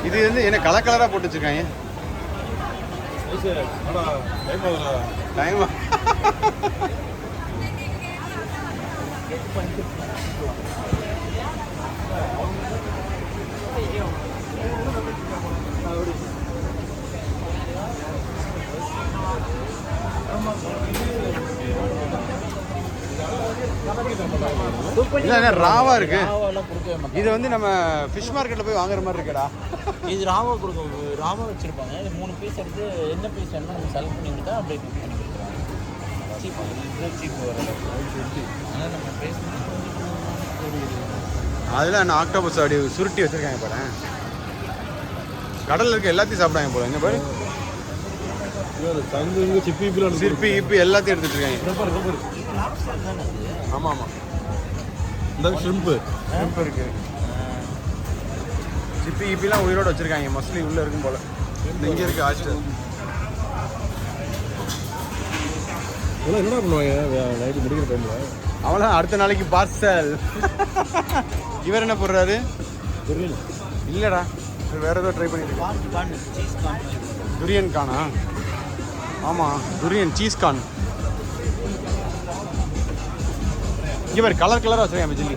இது வந்து என்ன கலர் கலராக போட்டு வச்சுருக்காங்க. டைமா இல்லை ராவா இருக்கு. இது வந்து நம்ம ஃபிஷ் மார்க்கெட்டில் போய் வாங்குற மாதிரி இருக்குடா. இது ராவா ராவா வச்சுருப்பாங்க. இது 3 பீஸ் எடுத்து என்ன பீஸ் வேணுமோ நம்ம செலக்ட் பண்ணி கொடுத்தா அப்படியே குக் பண்ணி கொடுத்துருவாங்க. சீப்பு வர ஆனால் நம்ம பேசணும். அதில் நான் ஆக்டோபஸ் அப்படி சுருட்டி வச்சுருக்காங்க பாரு. கடலில் இருக்க எல்லாத்தையும் சாப்பிடாங்க போல. இங்கே பாரு சிற்பி இப்பி எல்லாத்தையும் எடுத்துட்டு இருக்காங்க. ஆமாம் ஆமாம் இந்த ஷ்ரிம்ப்பு இருக்கு. சிப்பி இப்பிலாம் உயிரோடு வச்சுருக்காங்க. மோஸ்ட்லி உள்ளே இருக்கும் போல். இங்கே இருக்குது ஹாஸ்டல். என்ன பண்ணுவாங்க நைட்டு முடிக்கிற டைமில்? அவ்வளோ அடுத்த நாளைக்கு பார்சல். இவர் என்ன போடுறாரு? இல்லைடா வேறு ஏதோ ட்ரை பண்ணிட்டு. துரியன் கானா? ஆமாம் துரியன் சீஸ் கான். இவர் கலர் கலராக வச்சுருக்கேன் ஜில்லி.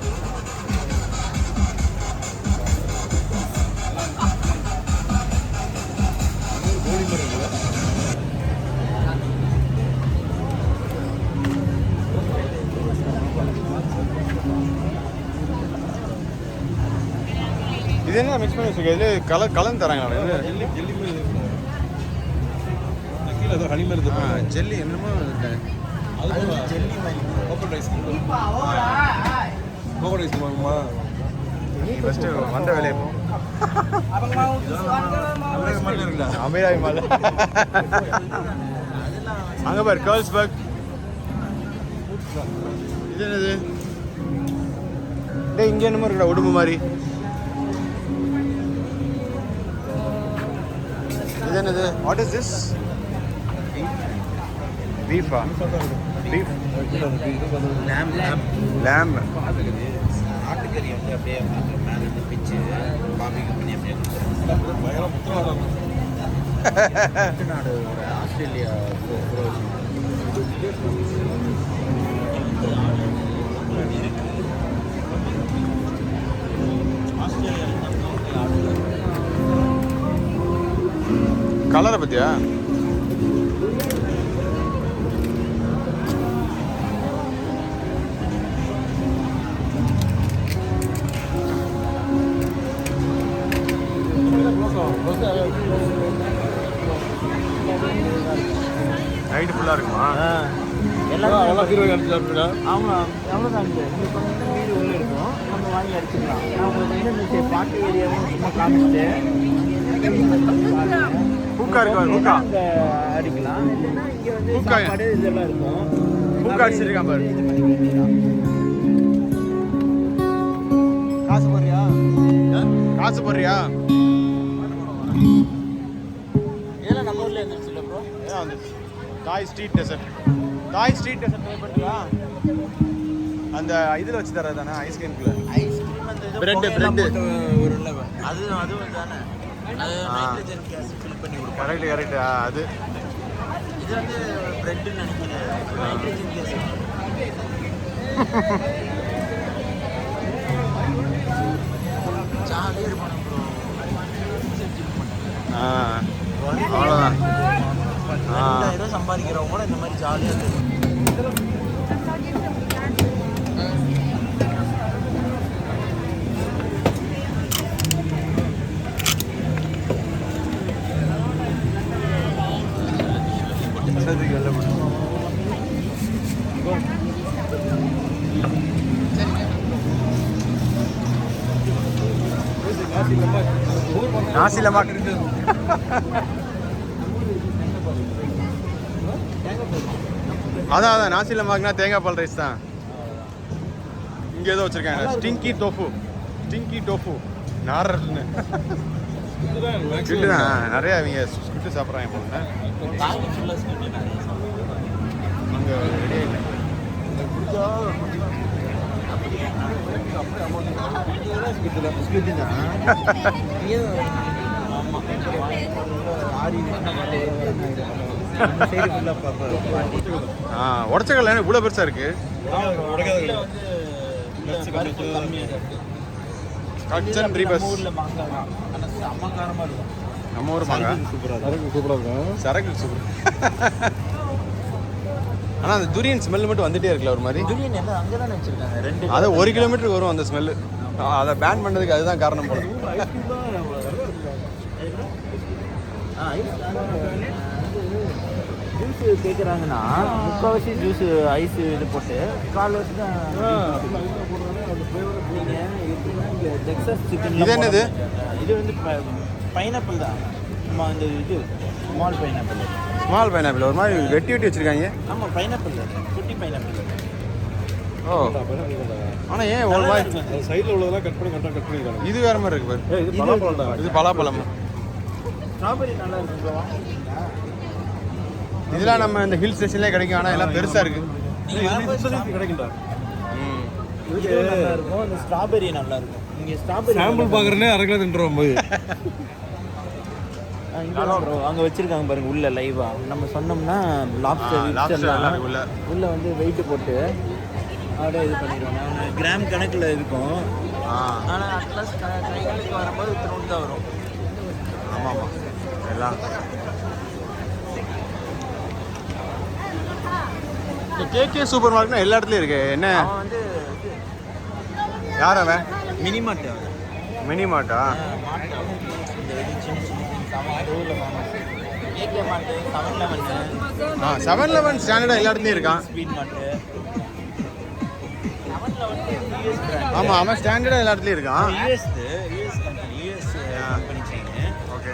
இது என்ன மிக்ஸ் பண்ணி வச்சுருக்கேன்? இது கலந்து தராங்களா? ஜெல்லி என்னமோ ஃபஸ்ட்டு வந்த வேலையை போ. அமீராய் மாலை அங்கே பாரு கேர்ள்ஸ் பர்க். இது என்னது? டே இங்கே என்னமோ இருக்குடா உடும்பு மாதிரி. இது என்னது? What is this? பீஃபா? Beef lamb. ஆட்டுக்கறி வந்து அப்படியே மேலே பிச்சு பாபிக்கு பண்ணி அப்படியே நாடு ஆஸ்திரேலியா கலரை பற்றியா? நைட்டு ஃபுல்லாக இருக்குமா? எல்லாம் ஆமாம் எவ்வளோ தான் இங்கே கொஞ்சம் வீடு உள்ளே இருக்கும். நம்ம வாங்கி அடிச்சுக்கலாம். நான் உங்களுக்கு வந்து இந்த பாட்டு ஏரியாவும் சும்மா காமிச்சிட்டு பூக்கா இருக்கு. பூக்கா அங்கே அடிக்கலாம். இல்லைன்னா இங்கே வந்து சாப்பாடு இதெல்லாம் இருக்கும். பூக்கா அடிச்சிருக்கான் பாரு. காசு போடுறியா? இதெல்லாம் நம்ம ஊரில் இருந்துச்சு இல்லை ப்ரோ? ஏன் வந்துச்சு? தாய் ஸ்ட்ரீட் டெசர்ட் ட்ரை பண்ணுறா. அந்த இதில் வச்சு தர்றது தானே ஐஸ்கிரீம்குள்ள? ஐஸ்கிரீம் அந்த பிரெட்டு ஒரு அதுவும் தானே. அது நைட்ரஜன் கேஸ் ஃபில் பண்ணி கொடுக்கும். கரெக்ட். அது இது வந்து பிரெட்டுன்னு நினைக்கிறேன். நைட்ரஜன் கேஸ் ஜாலியாக இருப்பானு ப்ரோ. அவ்வளோதான். 2000 சம்பாதிக்கிறவங்க கூட இந்த மாதிரி ஜாலியாக இருக்கும். நாசி லெமாக். அதான் நாசி லெமாக்னா தேங்காய் பால் ரைஸ் தான். இங்கே ஏதோ வச்சுருக்காங்க ஸ்டிங்கி டோஃபு நார்ன்னு. ஸ்கிட்டு தான் நிறையா இவங்க ஸ்கிட்டு சாப்பிட்றாங்க போல. அங்கே ரெடியாக இல்லை. சைடு ஃபுல்லாக பார்ப்போம். உடச்ச கடலை இவ்வளோ பெருசாக இருக்கு. உள்ள வந்து பருப்பு கம்மியாக இருக்கு. கட்சன் ரீபஸ். ஊரில் மாங்காய் தான், ஆனால் செம்ம காரமாக இருக்கும். நம்ம ஊர் மாங்காய் சூப்பராக இருக்கும். சரக்கு சூப்பர். ஆனால் அந்த துரியன் ஸ்மெல் மட்டும் வந்துட்டே இருக்குல்ல ஒரு மாதிரி. துரியன் எல்லாம் அங்கே தானே வச்சுருக்காங்க 2. அது 1 கிலோமீட்டருக்கு வரும் அந்த ஸ்மெல்லு. அதை பேன் பண்ணதுக்கு அதுதான் காரணம் போல. ஜூஸ் கேட்குறாங்கன்னா முக்கால்வாசி ஜூஸ் ஐஸ் இது போட்டு கால்வாசி தான். இங்கே டெக்ஸாஸ் சிக்கன். இது என்னது? இது வந்து பைனாப்பிள் தான். நம்ம இந்த இது ஸ்மால் பைனாப்பிள். ஸ்மால் பைனாப்பிள் ஒரு மாதிரி வெட்டி வெட்டி வச்சிருக்காங்க. ஆமாம், பைனாப்பிள் குட்டி பைனாப்பிள். ஓ, ஆனால் ஏன் ஒரு மாதிரி சைடில் உள்ளதெல்லாம் கட் பண்ணிருக்காங்க. இது வேற மாதிரி இருக்கு பாரு. இது பலாப்பழம் தான். இது பலாப்பழம். ஸ்ட்ராபெரி நல்லா இருக்கும். இதெல்லாம் நம்ம இந்த ஹில் ஸ்டேஷன்லேயே கிடைக்கும். ஆனால் எல்லாம் பெருசாக இருக்கு. கிடைக்கும்டா. இது நல்லா இருக்கும். அந்த ஸ்ட்ராபெரி நல்லா இருக்கும். இங்கே ஸ்ட்ராபெரி சாம்பிள் பார்க்குறேனே அரை கிலோ தின்றுவோம் போது. அங்கே வச்சிருக்காங்க பாருங்க உள்ள லைவா. நம்ம சொன்னோம்னா லாப்ஸ்டர் உள்ள வந்து வெயிட் போட்டு அப்படியே இது பண்ணிடுவாங்க. கிராம் கணக்கில் இருக்கும். ஆனால் அட்லாஸ் கைகளுக்கு வரும்போது இத்தனை தான் வரும். ஆமாம் ஆமாம் எல்லாம். கேகே சூப்பர் மார்க்கெட்னா எல்லா இடத்துலையும் இருக்கு. என்ன அவன் வந்து யார் அவன்? மினி மார்ட். மினி மார்ட்டா? இந்த இது சின்ன சின்ன திங்ஸ் அவன் ஊரில் வாங்க. KK mart, 7-Eleven. 7-Eleven ஸ்டாண்டர்டாக எல்லா இடத்துலையும் இருக்கான். Speed mart. 7-Eleven US brand. ஆமாம் அவன் ஸ்டாண்டர்டாக எல்லா இடத்துலையும் இருக்கான். US company, US company chain. Okay.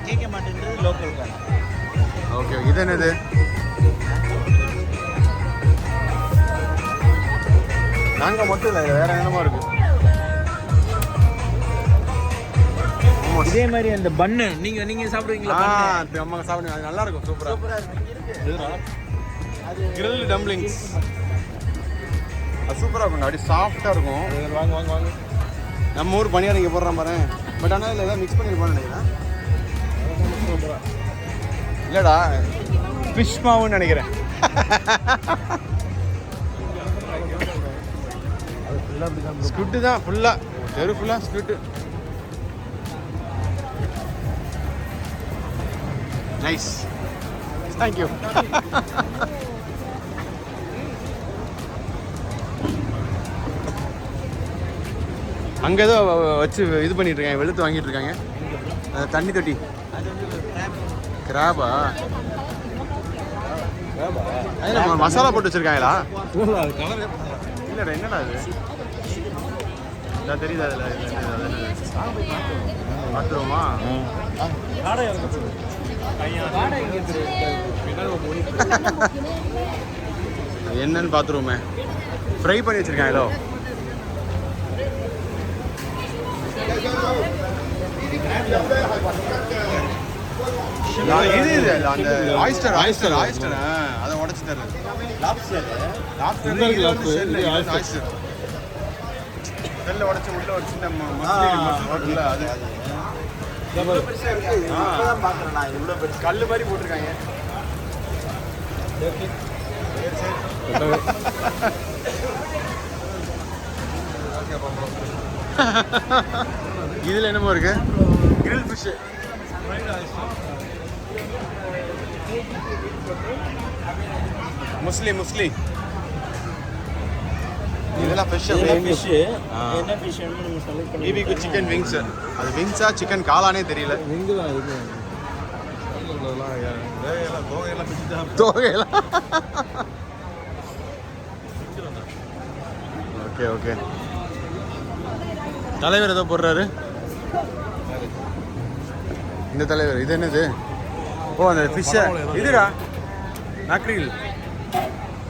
KK மார்ட்டுன்றது லோக்கல் கார். ஓகே, இது என்னது? நாங்கள் மட்டும் இல்லை, வேற என்னமா இருக்கு. இதே மாதிரி அந்த பன்னு நீங்க சாப்பிடுவீங்களா? அம்மா சாப்பிடுங்க, அது நல்லா இருக்கும். சூப்பராக சூப்பரா இருக்கு. அது கிரில் டம்ப்ளிங்ஸ். அது சூப்பராக இருக்கும். அப்படி சாஃப்டாக இருக்கும். வாங்க வாங்க வாங்க. நம்ம ஊர் பனியார் இங்கே போடுறான் பாரு. பட் ஆனால் இதில் ஏதாவது மிக்ஸ் பண்ணியிருப்பான்னு நினைக்கிறேன். இல்லைடா, ஃபிஷ் மாவுன்னு நினைக்கிறேன். ஸ்குட்டு தான் ஃபுல்லாக, தெரு ஃபுல்லாக ஸ்குட்டு. Nice, thank you. அங்கே ஏதோ வச்சு இது பண்ணிட்டு இருக்காங்க, வெளுத்து வாங்கிட்டு இருக்காங்க. தண்ணி தொட்டி. கிராபா? அது மசாலா போட்டு வச்சிருக்காங்களா? இல்லைடா, என்னடா அது? தெரியுதா? அதில் பார்த்துருவோமா? என்னன்னு பார்த்துருவோமே. ஃப்ரை பண்ணி வச்சிருக்காங்களோ? இது அந்த ஆயிஸ்டர் அதை உடச்சு தர்றது. ஆயிஸ்டர் வெளில உடச்சு உள்ள ஒரு சின்ன மசாலா அது. கல்லு மாதிரி போட்டிருக்காங்க. இதுல என்னமோ இருக்கு, கிரில் ஃபிஷ். முஸ்லி இதெல்லாம் ஃபிஷ். என்ன ஃபிஷ் நம்ம செலக்ட் பண்ணி பிபிக்கு சிக்கன் விங்ஸ். அது விங்ஸா சிக்கன் காலானே தெரியல. விங்கு தான் இருக்கு. தோகையெல்லாம். Okay okay. தலைவர் ஏதோ போடுறாரு. இந்த தலைவர் இது என்னது? ஓ, அந்த ஃபிஷ்ஷா இதுடா, மேக்ரில்.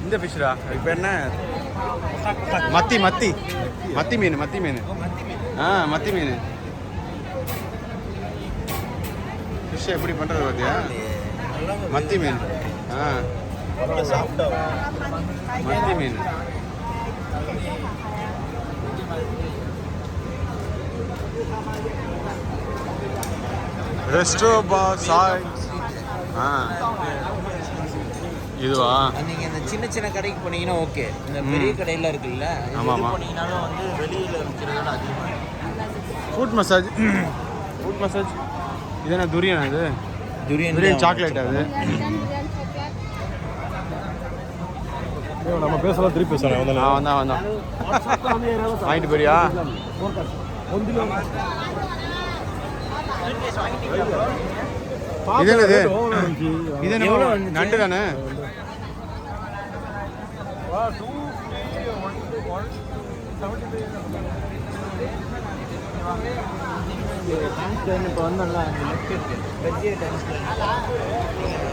இந்த ஃபிஷ்ஷா இப்போ என்ன? மத்தி மீன். மத்தி மீன். ஃபிஷ் எப்படி பண்ணுறது பார்த்தியா? மத்தி மீன். மத்தி மீன். ரெஸ்டோ பா சாய். இதுவா? நீங்கள் இந்த சின்ன சின்ன கடைக்கு போனீங்கன்னா ஓகே. இந்த பெரிய கடையில் இருக்குல்ல, இது போனீங்கன்னாலும் வந்து வெளியில் விற்கிறதோட அதிகமாக. ஃபுட் மசாஜ் இது என்ன துரியனா? இது துரியன் சாக்லேட். அது நம்ம பேசலாம், திருப்பி பேசலாம். வந்தான் வாங்கிட்டு போறியா? இது என்னது? இது என்ன? நண்டு தானே? இப்போ வந்தோம்ல, அந்த லெஃப்ட் இருக்கு வெஜ்ஜே டைம்ஸ்ல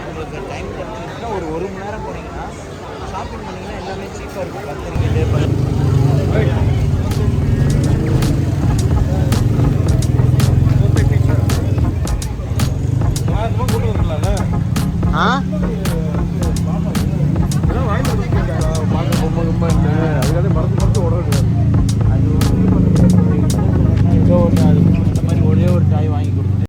உங்களுக்கு டைம் கிடைச்சிருச்சுன்னா ஒரு மணி நேரம் போனீங்கன்னா ஷாப்பிங் பண்ணிங்கன்னா எல்லாமே சீப்பாக இருக்கும். கத்திரிக்காய் அது